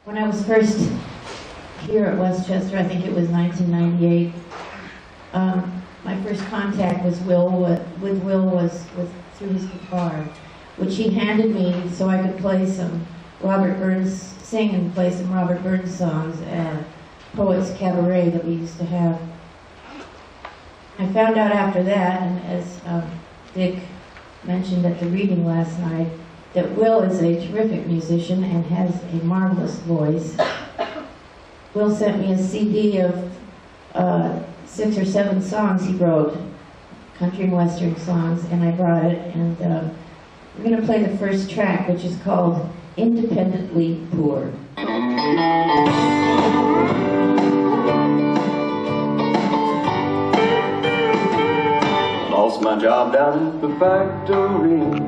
When I was first here at Westchester, I think it was 1998, my first contact with Will was through his guitar, which he handed me so I could play some sing and play some Robert Burns songs at Poets Cabaret that we used to have. I found out after that, and as Dick mentioned at the reading last night, that Will is a terrific musician and has a marvelous voice. Will sent me a CD of 6 or 7 songs he wrote, country and western songs, and I brought it, and we're going to play the first track, which is called Independently Poor. Lost my job down at the factory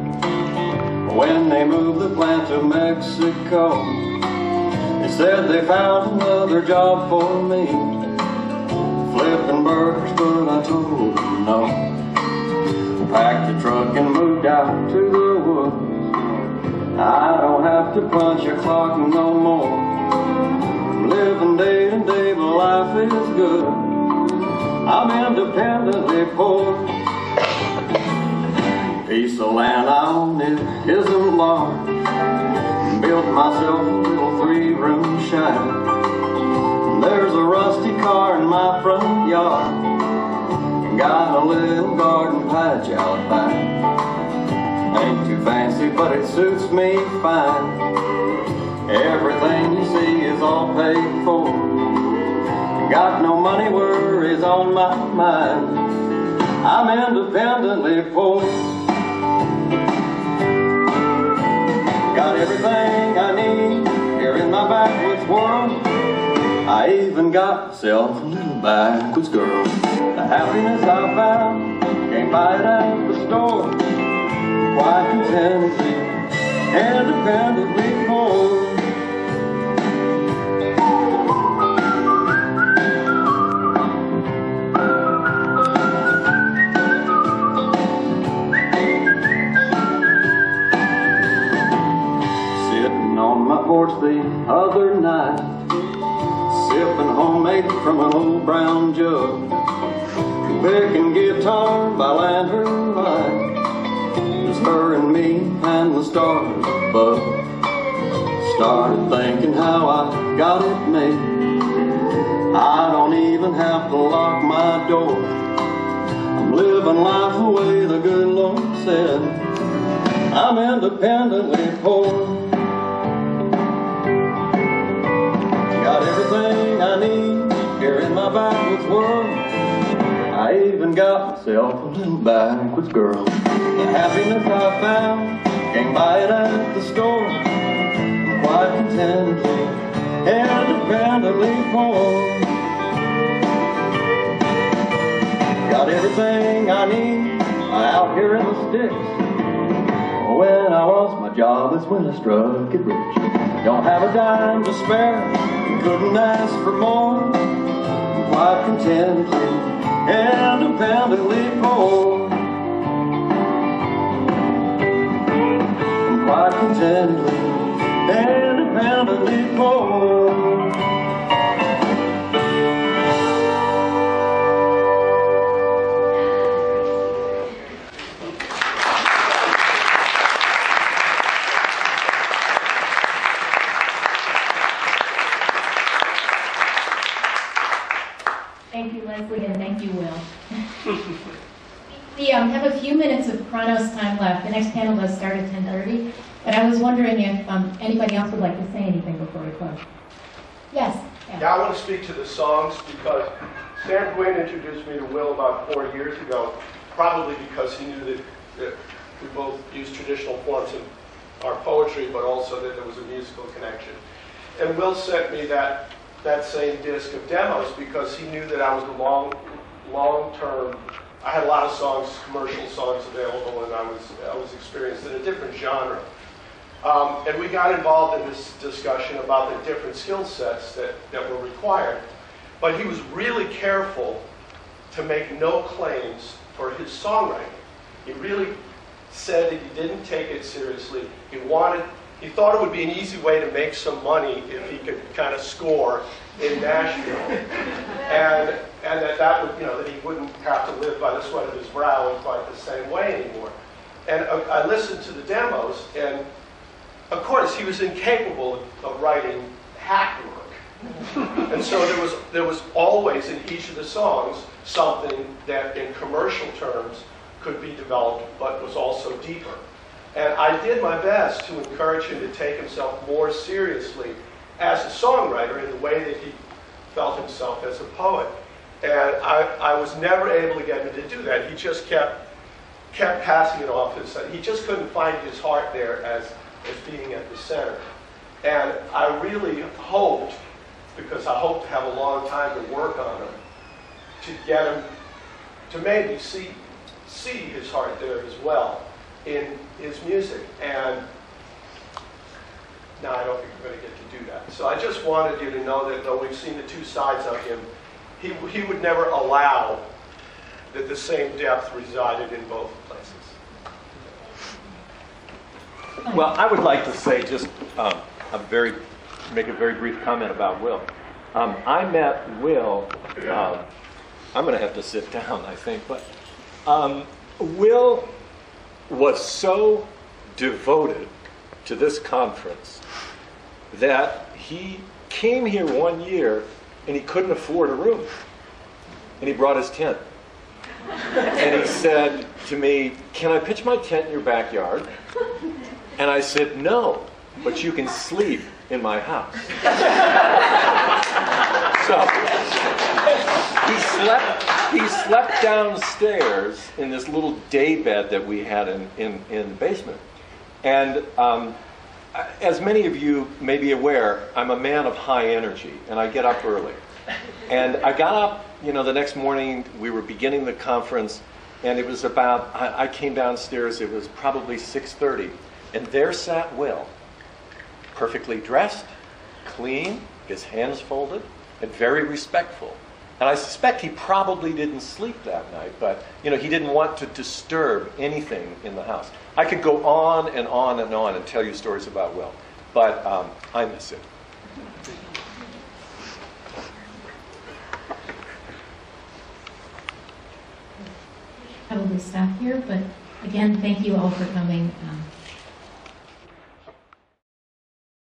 when they moved the plant to Mexico. They said they found another job for me, flipping burgers, but I told them no. Packed the truck and moved out to the woods. I don't have to punch a clock no more. I'm living day to day, but life is good. I'm independently poor. Piece of land I own, it isn't large. Built myself a little 3-room shack. There's a rusty car in my front yard. Got a little garden patch out back. Ain't too fancy, but it suits me fine. Everything you see is all paid for. Got no money worries on my mind. I'm independently poor. Got everything I need here in my backwoods world. I even got myself a little backwoods girl. The happiness I found, can't buy it at the store. Quite contentedly, independently poor. Porch the other night, sipping homemade from an old brown jug, picking guitar by lantern light. Just her and me and the stars above. Started thinking how I got it made. I don't even have to lock my door. I'm living life the way the good Lord said. I'm independently poor. Got everything I need here in my backwoods world. I even got myself a little backwoods girl. The happiness I found, can't buy it at the store. I'm quite contentedly, independently poor. Got everything I need out here in the sticks. When I lost my job, that's when I struck it rich. Don't have a dime to spare, couldn't ask for more. I'm quite contentedly, independently poor. I'm quite contentedly, independently poor. Thank you, Leslie, and thank you, Will. We have a few minutes of Chronos time left. The next panel does start at 10:30, but I was wondering if anybody else would like to say anything before we close. Yes? Yeah, I want to speak to the songs because Sam Gwynn introduced me to Will about 4 years ago, probably because he knew that we both use traditional forms in our poetry, but also that there was a musical connection. And Will sent me that same disc of demos because he knew that I was a long-term. I had a lot of songs, commercial songs available, and I was experienced in a different genre. And we got involved in this discussion about the different skill sets that were required. But he was really careful to make no claims for his songwriting. He really said that he didn't take it seriously. He wanted he thought it would be an easy way to make some money if he could kind of score in Nashville, and that would, that he wouldn't have to live by the sweat of his brow in quite the same way anymore. And I listened to the demos, and of course he was incapable of writing hack work. And so there was always in each of the songs something that in commercial terms could be developed, but was also deeper. And I did my best to encourage him to take himself more seriously as a songwriter in the way that he felt himself as a poet. And I was never able to get him to do that. He just kept passing it off his side. He just couldn't find his heart there as being at the center. And I really hoped, because I hoped to have a long time to work on him, to get him to maybe see his heart there as well in his music. And now I don't think we're going to get to do that. So I just wanted you to know that though we've seen the two sides of him, he would never allow that the same depth resided in both places. Well, I would like to say just make a very brief comment about Will. I met Will, I'm going to have to sit down, I think, but Will was so devoted to this conference that he came here one year and he couldn't afford a room. And he brought his tent. And he said to me, "Can I pitch my tent in your backyard?" And I said, "No, but you can sleep in my house." So he slept downstairs in this little day bed that we had in the basement. And as many of you may be aware, I'm a man of high energy, and I get up early. And I got up, the next morning, we were beginning the conference, and it was I came downstairs, it was probably 6:30, and there sat Will, perfectly dressed, clean, his hands folded, and very respectful. And I suspect he probably didn't sleep that night, but he didn't want to disturb anything in the house. I could go on and on and on and tell you stories about Will, but I miss him. Probably stop here, but again, thank you all for coming.